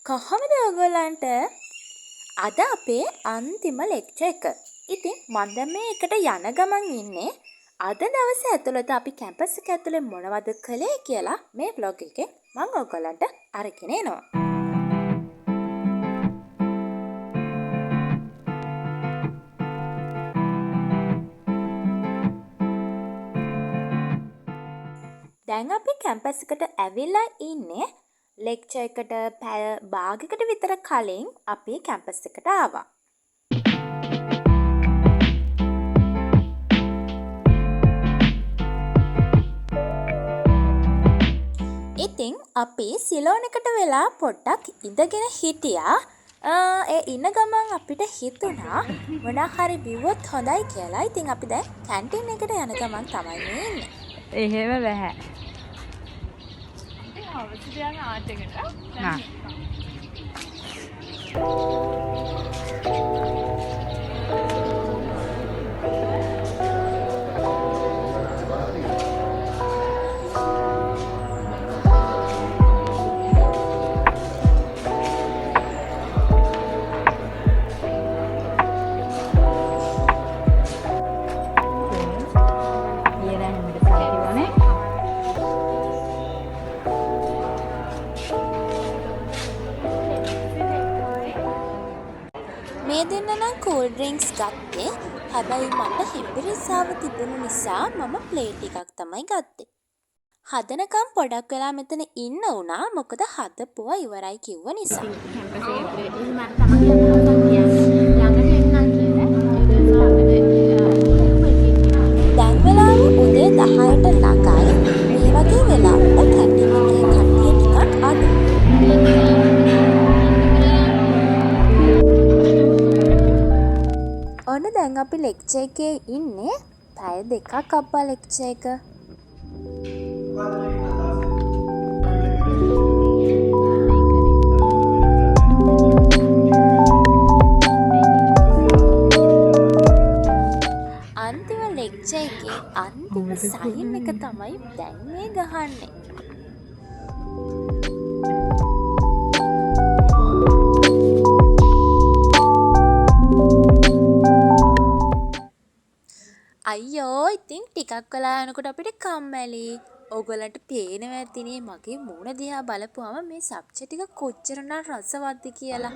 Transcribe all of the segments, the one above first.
කොහොමද ඔයගොල්ලන්ට අද අපේ අන්තිම ලෙක්චර් එක. ඉතින් මම දැන් මේකට යන ගමන් ඉන්නේ. අද දවසේ ඇතුළත අපි කැම්පස් එක ඇතුලේ මොනවද කළේ කියලා මේ vlog එකේ මම ඔයගොල්ලන්ට අරගෙන එනවා. දැන් අපි කැම්පස් එකට ඇවිල්ලා ඉන්නේ. ලෙක්චර් එකට පැය භාගයකට විතර කලින් අපි කැම්පස් එකට ආවා. ඉතින් අපි සිලෝන් එකට වෙලා පොඩ්ඩක් ඉඳගෙන හිටියා. ඒ ඉන්න ගමන් අපිට හිතුණා මොනවා හරි බිව්වොත් හොඳයි කියලා. ඉතින් අපි දැන් කැන්ටින් එකට යන ගමන් තමයි මේ ඉන්නේ. එහෙම බෑ. අවශ්‍යයන් ආට් එකට. හා. මේ දෙන්න නම් කූල් ඩ්‍රින්ක්ස් ගත්තේ. හැබැයි මට හිම්බිරිස්සාව තිබුණු නිසා මම ප්ලේට් එකක් තමයි ගත්තේ. හදනකම් පොඩක් වෙලා මෙතන ඉන්න උනා මොකද හදපුවා ඉවරයි කිව්ව නිසා. දැන් වෙලාව උදේ 10ට ළඟයි. මේ වගේ වෙලාවට කැන්ටින් එකේ කට්ටිය ටිකක් අඩුයි. ඔන්න දැන් අපි ලෙක්චර් එකේ ඉන්නේ. පැය දෙකක් අප්පා ලෙක්චර් එක. අන්තිම ලෙක්චර් එකේ අන්තිම සයින් එක තමයි දැන් මේ ගහන්නේ. අයියෝ ඉතින් ටිකක් වෙලා යනකොට අපිට කම්මැලි. ඕගොල්ලන්ට පේනවා ඇතිනේ මගේ මූණ දිහා බලපුවම මේ සබ්ජෙක්ට් ටික කොච්චරනම් රසවත්ද කියලා.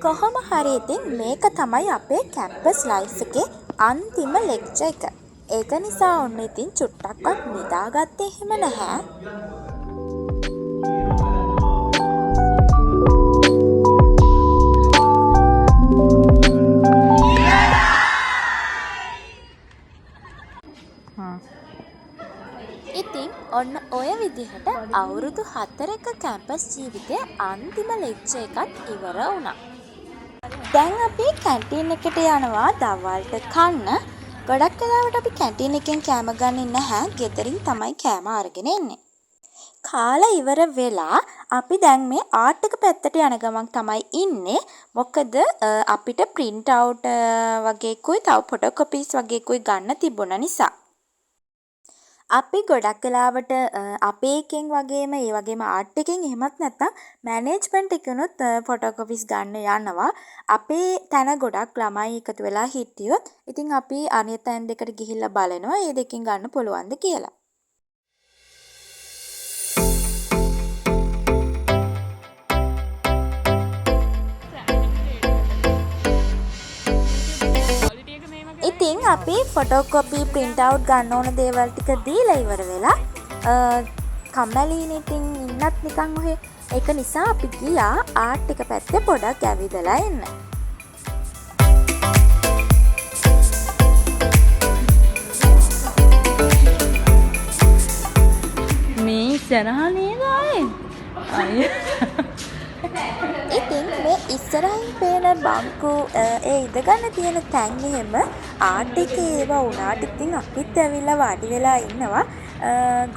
කොහොම හරි ඉතින් මේක තමයි අපේ කැම්පස් ලයිෆ් එකේ අන්තිම ලෙක්චර් එක. ඒක නිසා ඔන්න ඉතින් චුට්ටක්වත් නිදාගත්තේ එහෙම නැහැ. ඉතින් ඔන්න ඔය විදිහට අවුරුදු 4ක කැම්පස් ජීවිතයේ අන්තිම ලෙක්චර් එකත් ඉවර වුණා. දැන් අපි කැන්ටින් එකට යනවා දවල්ට කන්න. ගොඩක් වෙලාවට අපි කැන්ටින් එකෙන් කෑම ගන්නේ නැහැ. ගෙදරින් තමයි කෑම අරගෙන එන්නේ. කාලා ඉවර වෙලා අපි දැන් මේ ආර්ට් එක පැත්තට යන ගමන් තමයි ඉන්නේ. මොකද අපිට print out වගේකුයි තව photocopies වගේකුයි ගන්න තිබුණ නිසා. අපි ගොඩක් වෙලාවට අපේ එකෙන් වගේම ඒ වගේම ආර්ට් එකෙන් එහෙමත් නැත්නම් මැනේජ්මන්ට් එකනොත් ෆොටෝකොපිස් ගන්න යනවා. අපේ තැන ගොඩක් ළමයි එකතු වෙලා හිටියොත් ඉතින් අපි අනිත් තැන් දෙකට ගිහිල්ලා බලනවා මේ දෙකෙන් ගන්න පුළුවන්ද කියලා. ඉතින් අපි ෆොටෝකොපි print out ගන්න ඕන දේවල් ටික දීලා ඉවර වෙලා කම්මැලිනේ ඉතින් ඉන්නත් නිකන් ඔහෙ. ඒක නිසා අපි ගියා ආර්ට් එක පැත්තේ පොඩක් ඇවිදලා එන්න. මේ ඉස්සරහා නේද ආයේ? ඉතින් මේ ඉස්සරහින් පේන බංකු ඒ ඉඳගන්න තියෙන තැන් එහෙම ආර්ට් එකේ ඒවා වුණාට ඉතින් අපිත් ඇවිල්ලා වාඩි වෙලා ඉන්නවා.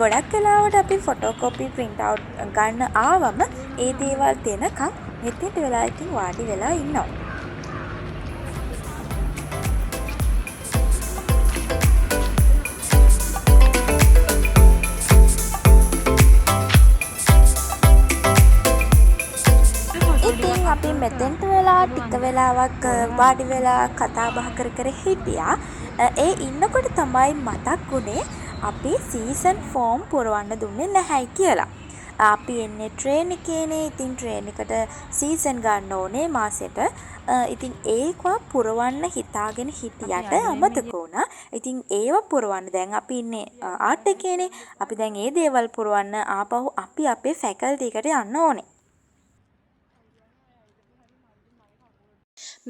ගොඩක් වෙලාවට අපි ෆොටෝකොපි print out ගන්න ආවම ඒ දේවල් දෙනකම් මෙතෙන්ට වෙලා ඉතින් වාඩි වෙලා ඉන්නවා. වෙලාවක් වාඩි වෙලා කතා බහ කර කර හිටියා. ඒ ඉන්නකොට තමයි මතක් වුණේ අපි සීසන් ෆෝම් පුරවන්න දුන්නේ නැහැයි කියලා. අපි එන්නේ ට්‍රේන් එකේනේ. ඉතින් ට්‍රේන් එකට සීසන් ගන්න ඕනේ මාසෙට. ඉතින් ඒකවා පුරවන්න හිතාගෙන හිටියට අමතක වුණා. ඉතින් ඒව පුරවන්න දැන් අපි ඉන්නේ ආර්ට් එකේනේ. අපි දැන් ඒ දේවල් පුරවන්න ආපහු අපි අපේ ෆැකල්ටි එකට යන්න ඕනේ.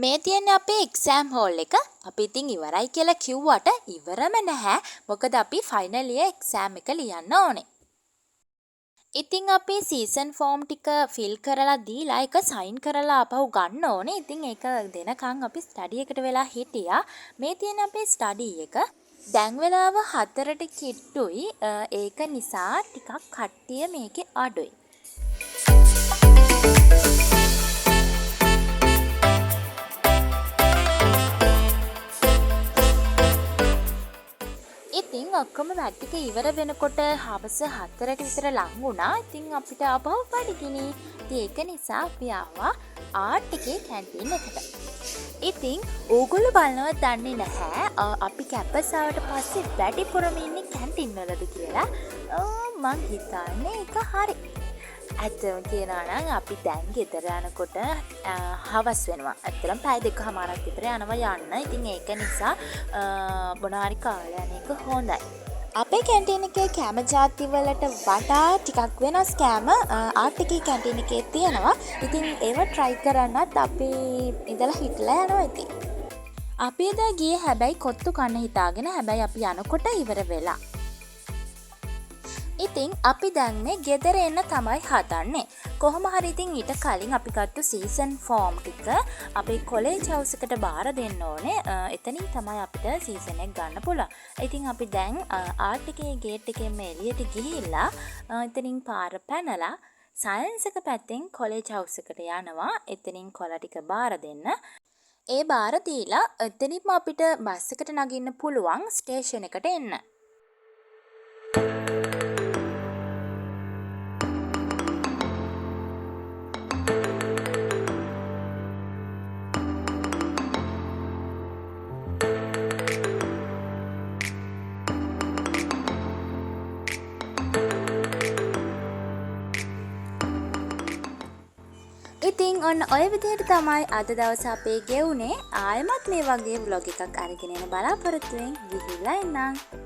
මේ තියෙන්නේ අපේ එක්සෑම් හෝල් එක. අපි ඉතින් ඉවරයි කියලා කිව්වට ඉවරම නැහැ. මොකද අපි ෆයිනල් ඉයර් එක්සෑම් එක ලියන්න ඕනේ. ඉතින් අපි සීසන් ෆෝම් ටික ෆිල් කරලා දීලා ඒක සයින් කරලා ආපහු ගන්න ඕනේ. ඉතින් ඒක දෙනකන් අපි ස්ටඩි එකට වෙලා හිටියා. මේ තියෙන අපේ ස්ටඩි එක. දැන් වෙලාව 4ට කිට්ටුයි. ඒක නිසා ටිකක් කට්ටිය මේකේ අඩුයි. ඉතින් ඔක්කොම වැඩ ටික ඉවර වෙනකොට හවස 4ට විතර ලඟ වුණා. ඉතින් අපිට ආපහු බඩගිනි. ඉතින් ඒක නිසා අපි ආවා ආර්ට් එකේ කැන්ටීන් එකට. ඉතින් ඕගොල්ලෝ බලනවත් දන්නේ නැහැ අපි කැම්පස් ආවට පස්සේ වැඩිපුරම ඉන්නේ කැන්ටීන් වලද කියලා. මං හිතන්නේ ඒක හරි. ඇත්තම කියනවා නම් අපි දැන් ගෙදර යනකොට හවස් වෙනවා. ඇත්තටම පැය 2කමාරක් විතර යනවා යන්න. ඉතින් ඒක නිසා මොනවාරි කාලා යන එක හොඳයි. අපේ කැන්ටීන් එකේ කෑම ජාති වලට වඩා ටිකක් වෙනස් කෑම ආර්ට් එකේ කැන්ටීන් එකේ තියෙනවා. ඉතින් ඒව try කරන්නත් අපි ඉඳලා හිටලා යනවා ඉතින්. අපි එදා ගියේ හැබැයි කොත්තු කන්න හිතාගෙන. හැබැයි අපි යනකොට ඉවර වෙලා. ඉතින් අපි දැන් මේ ගෙදර එන්න තමයි හදන්නේ. කොහොම හරි ඉතින් ඊට කලින් අපි ගත්ත සීසන් ෆෝම් ටික අපේ කොලේජ් හවුස් එකට බාර දෙන්න ඕනේ. එතනින් තමයි අපිට සීසන් එක ගන්න පුළුවන්. ඉතින් අපි දැන් ආර්ට් එකේ ගේට් එකෙන් එළියට ගිහිල්ලා එතනින් පාර පැනලා සයන්ස් එක පැත්තෙන් කොලේජ් හවුස් එකට යනවා. එතනින් කොළ ටික බාර දෙන්න. ඒ බාර දීලා එතනින්ම අපිට බස් එකට නගින්න පුළුවන් ස්ටේෂන් එකට එන්න. ඉතින් ඔන්න ඔය විදිහට තමයි අද දවස අපේ ගෙවුනේ. ආයෙමත් මේ වගේ vlog එකක් අරගෙන එන බලාපොරොත්තුවෙන් ගිහිල්ලා එන්නම්.